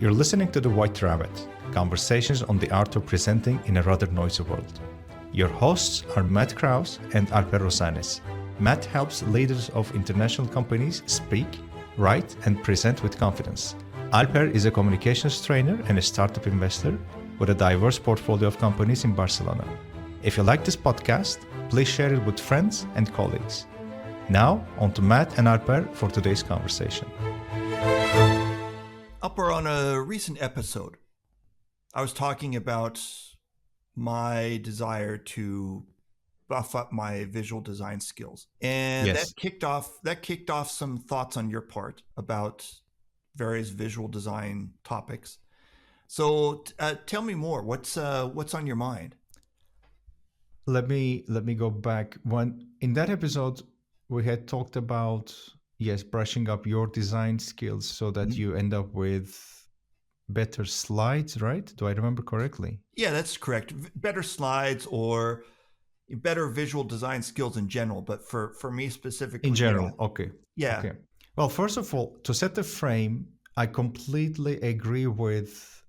You're listening to The White Rabbit, conversations on the art of presenting in a rather noisy world. Your hosts are Matt Krause and Alper Rozanes. Matt helps leaders of international companies speak, write, and present with confidence. Alper is a communications trainer and a startup investor with a diverse portfolio of companies in Barcelona. If you like this podcast, please share it with friends and colleagues. Now, on to Matt and Alper for today's conversation. Alper, on a recent episode, I was talking about my desire to buff up my visual design skills, and Yes. that kicked off some thoughts on your part about various visual design topics. So tell me more. What's on your mind? Let me go back. When in that episode we had talked about brushing up your design skills so that you end up with better slides, right? Do I remember correctly? Yeah, that's correct. Better slides or better visual design skills in general, but for me specifically. In general, okay. Yeah. Okay. Well, first of all, to set the frame, I completely agree with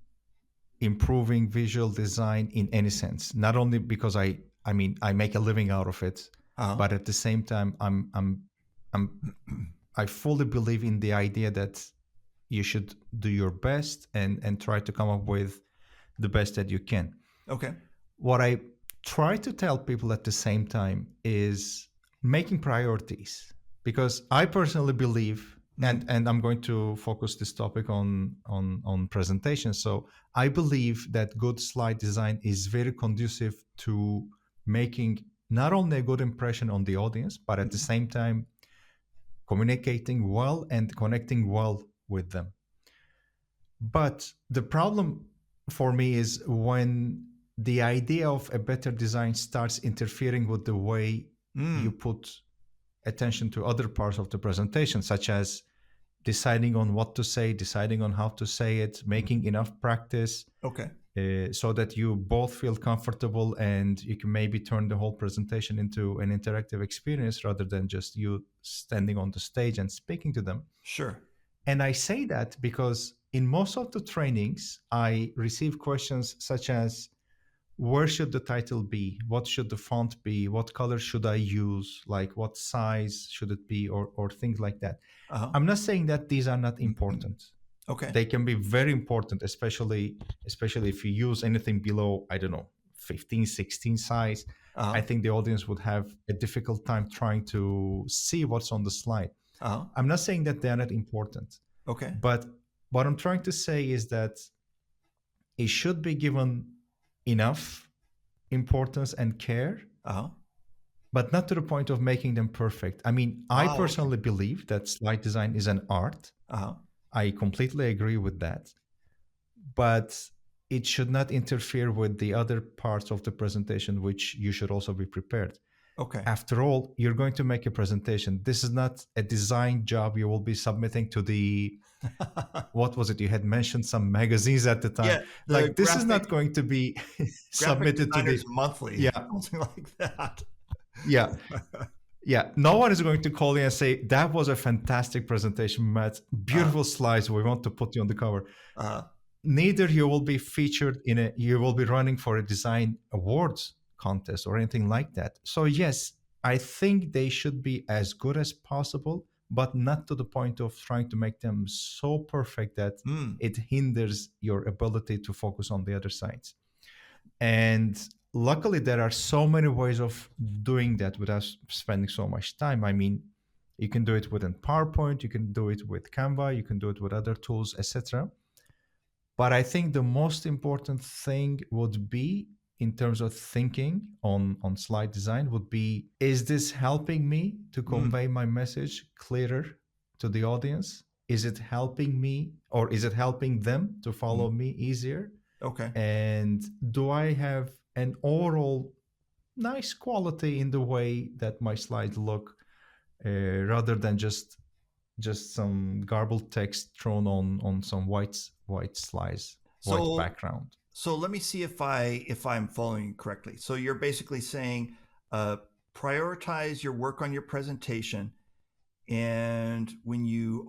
improving visual design in any sense. Not only because I make a living out of it, but at the same time, I fully believe in the idea that you should do your best and try to come up with the best that you can. Okay. What I try to tell people at the same time is making priorities, because I personally believe, and I'm going to focus this topic on presentation. So I believe that good slide design is very conducive to making not only a good impression on the audience, but at the same time communicating well and connecting well with them. But the problem for me is when the idea of a better design starts interfering with the way you put attention to other parts of the presentation, such as deciding on what to say, deciding on how to say it, making enough practice. Okay. So that you both feel comfortable and you can maybe turn the whole presentation into an interactive experience rather than just you standing on the stage and speaking to them. Sure. And I say that because in most of the trainings, I receive questions such as, where should the title be? What should the font be? What color should I use? Like, what size should it be? Or things like that. I'm not saying that these are not important. Okay. They can be very important, especially if you use anything below, 15, 16 size. I think the audience would have a difficult time trying to see what's on the slide. I'm not saying that they're not important. Okay. But what I'm trying to say is that it should be given enough importance and care, but not to the point of making them perfect. I personally believe that slide design is an art. I completely agree with that, but it should not interfere with the other parts of the presentation, which you should also be prepared. Okay. After all, you're going to make a presentation. This is not a design job you will be submitting to the, what was it? You had mentioned some magazines at the time. Yeah, this is not going to be submitted to the monthly. Yeah. Something like that. Yeah. Yeah, no one is going to call you and say, that was a fantastic presentation, Matt. Beautiful slides. We want to put you on the cover. Neither you will be featured you will be running for a design awards contest or anything like that. So yes, I think they should be as good as possible, but not to the point of trying to make them so perfect that it hinders your ability to focus on the other sides. And luckily, there are so many ways of doing that without spending so much time. You can do it within PowerPoint, you can do it with Canva, you can do it with other tools, etc. But I think the most important thing would be, in terms of thinking on slide design, would be, is this helping me to convey my message clearer to the audience? Is it helping me, or is it helping them to follow me easier? Okay. And do I have an overall nice quality in the way that my slides look, rather than just some garbled text thrown on some white slides, white background? So let me see if I'm following you correctly. So you're basically saying prioritize your work on your presentation And when you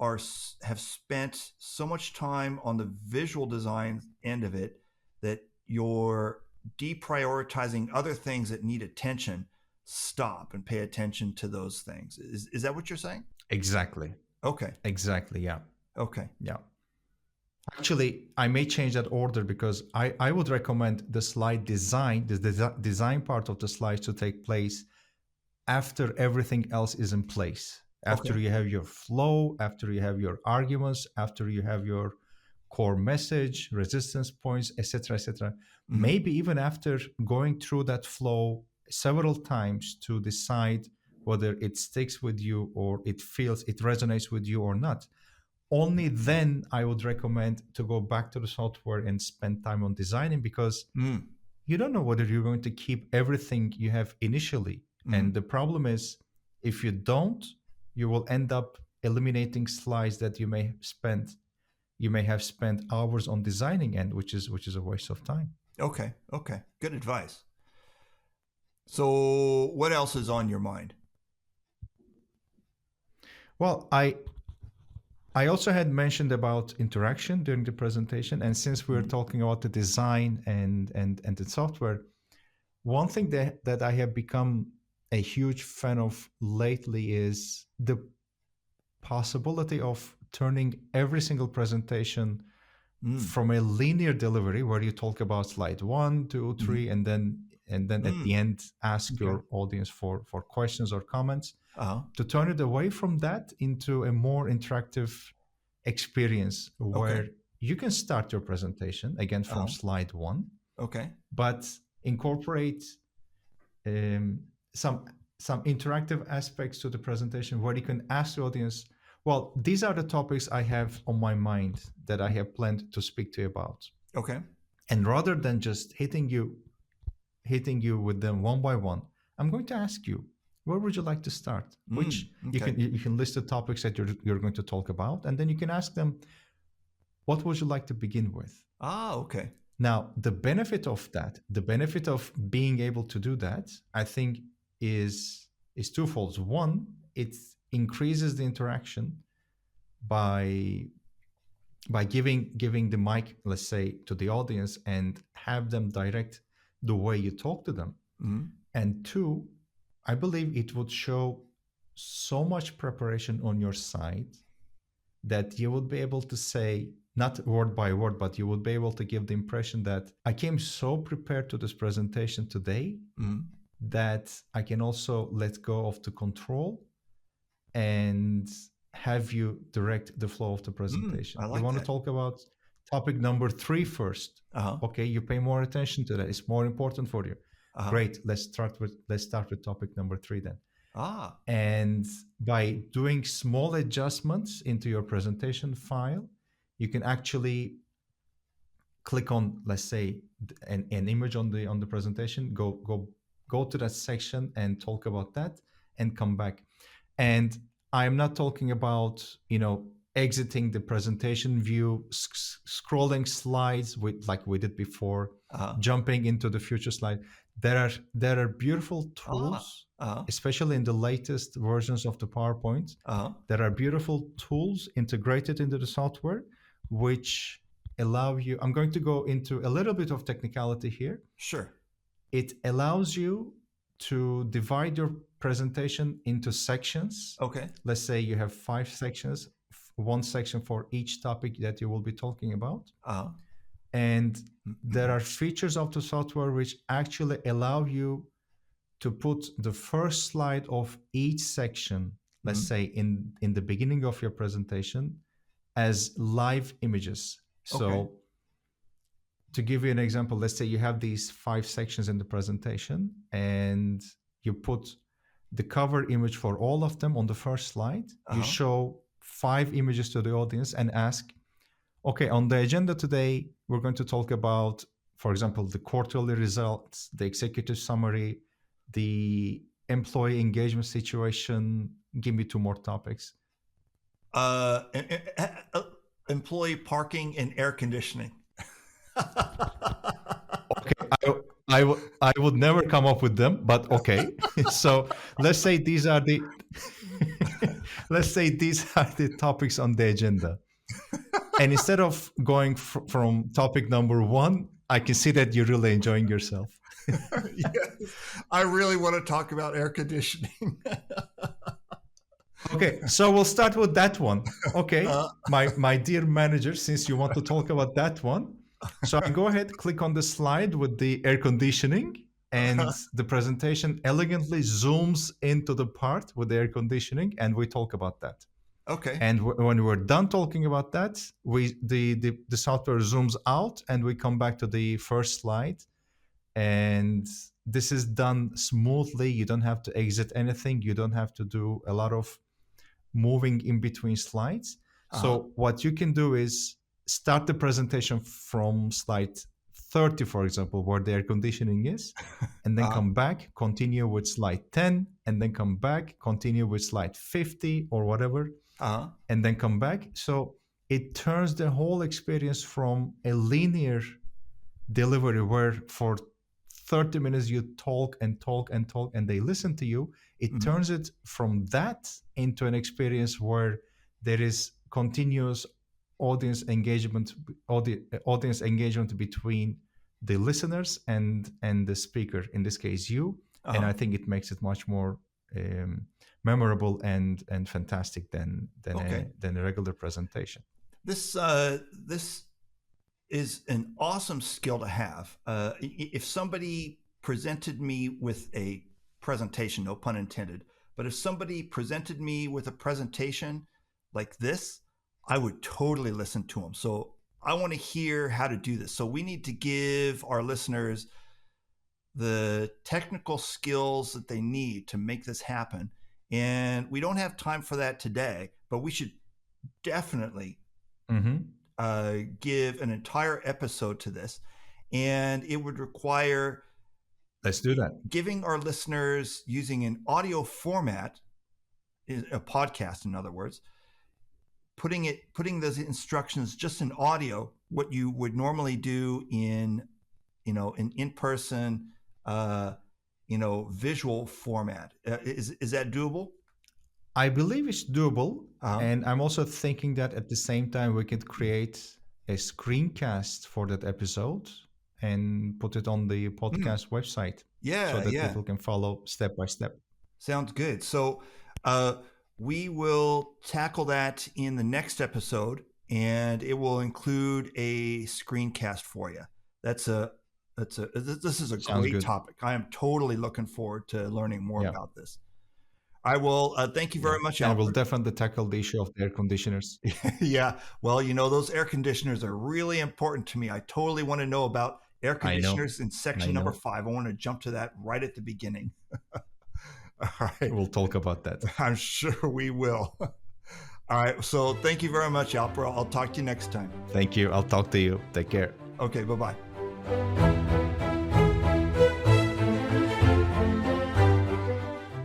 have spent so much time on the visual design end of it that you're deprioritizing other things that need attention, stop and pay attention to those things. Is that what you're saying? Exactly. Okay. Exactly. Yeah. Okay. Yeah. Actually, I may change that order because I would recommend the slide design, the design part of the slides to take place after everything else is in place. After you have your flow, after you have your arguments, after you have your core message, resistance points, etc., etc. Mm-hmm. Maybe even after going through that flow several times to decide whether it sticks with you or it resonates with you or not. Only then I would recommend to go back to the software and spend time on designing, because you don't know whether you're going to keep everything you have initially. And the problem is, if you don't, you will end up eliminating slides that you may have spent hours on designing, and which is a waste of time. Okay. Good advice. So what else is on your mind? Well, I also had mentioned about interaction during the presentation, and since we were talking about the design and the software, one thing that I have become a huge fan of lately is the possibility of turning every single presentation from a linear delivery where you talk about slide 1, 2, 3, and then at the end ask your audience for questions or comments, to turn it away from that into a more interactive experience where you can start your presentation again from slide 1, but incorporate some interactive aspects to the presentation where you can ask the audience, well, these are the topics I have on my mind that I have planned to speak to you about. And rather than just hitting you with them one by one, I'm going to ask you, where would you like to start? You can list the topics that you're going to talk about, and then you can ask them, what would you like to begin with? Now, the benefit of being able to do that, I think, is twofold. One, it increases the interaction by giving the mic, let's say, to the audience and have them direct the way you talk to them. And two, I believe it would show so much preparation on your side that you would be able to say, not word by word, but you would be able to give the impression that I came so prepared to this presentation today that I can also let go of the control and have you direct the flow of the presentation. I like you want that. to talk about topic number 3 first. Okay, you pay more attention to that. It's more important for you. Great. Let's start with topic number 3 then. And by doing small adjustments into your presentation file, you can actually click on, let's say, an image on the presentation, go to that section and talk about that and come back. And I'm not talking about, exiting the presentation view, scrolling slides like we did before, jumping into the future slide. There are beautiful tools, especially in the latest versions of the PowerPoint. There are beautiful tools integrated into the software, which allow you, I'm going to go into a little bit of technicality here. Sure. It allows you to divide your presentation into sections. Let's say you have 5 sections, 1 section for each topic that you will be talking about. And there are features of the software which actually allow you to put the first slide of each section, let's say in the beginning of your presentation, as live images. So to give you an example, let's say you have these 5 sections in the presentation and you put the cover image for all of them on the first slide. You show 5 images to the audience and ask, okay, on the agenda today, we're going to talk about, for example, the quarterly results, the executive summary, the employee engagement situation. Give me 2 more topics. Employee parking and air conditioning. Okay, I would never come up with them, but okay. So let's say these are the let's say these are the topics on the agenda. And instead of going from topic number 1, I can see that you're really enjoying yourself. Yes, I really want to talk about air conditioning. Okay, so we'll start with that one. Okay, my dear manager, since you want to talk about that one, so I go ahead, click on the slide with the air conditioning, and the presentation elegantly zooms into the part with the air conditioning, and we talk about that. Okay. And when we're done talking about that, the software zooms out, and we come back to the first slide. And this is done smoothly. You don't have to exit anything. You don't have to do a lot of moving in between slides. So what you can do is start the presentation from slide 30, for example, where the air conditioning is, and then come back, continue with slide 10, and then come back, continue with slide 50 or whatever, and then come back. So it turns the whole experience from a linear delivery where for 30 minutes you talk and talk and talk and they listen to you. It turns it from that into an experience where there is continuous audience engagement between the listeners and the speaker, in this case you. And I think it makes it much more memorable and fantastic than a regular presentation. This is an awesome skill to have. If somebody presented me with a presentation, no pun intended, but if somebody presented me with a presentation like this, I would totally listen to them. So I want to hear how to do this. So we need to give our listeners the technical skills that they need to make this happen. And we don't have time for that today, but we should definitely give an entire episode to this. And it would require, let's do that, giving our listeners, using an audio format, a podcast, in other words, putting those instructions just in audio, what you would normally do in in-person, visual format. Is that doable? I believe it's doable. And I'm also thinking that at the same time, we could create a screencast for that episode and put it on the podcast website. So that people can follow step by step. Sounds good. So we will tackle that in the next episode, and it will include a screencast for you. This is a great topic. I am totally looking forward to learning more about this. I will thank you very much, Alper. I will definitely tackle the issue of the air conditioners. Yeah. Well, those air conditioners are really important to me. I totally want to know about air conditioners in section number 5. I want to jump to that right at the beginning. All right. We'll talk about that. I'm sure we will. All right. So thank you very much, Alper. I'll talk to you next time. Thank you. I'll talk to you. Take care. Okay. Bye-bye.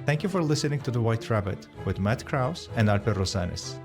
Thank you for listening to The White Rabbit with Matt Krause and Alper Rozanes.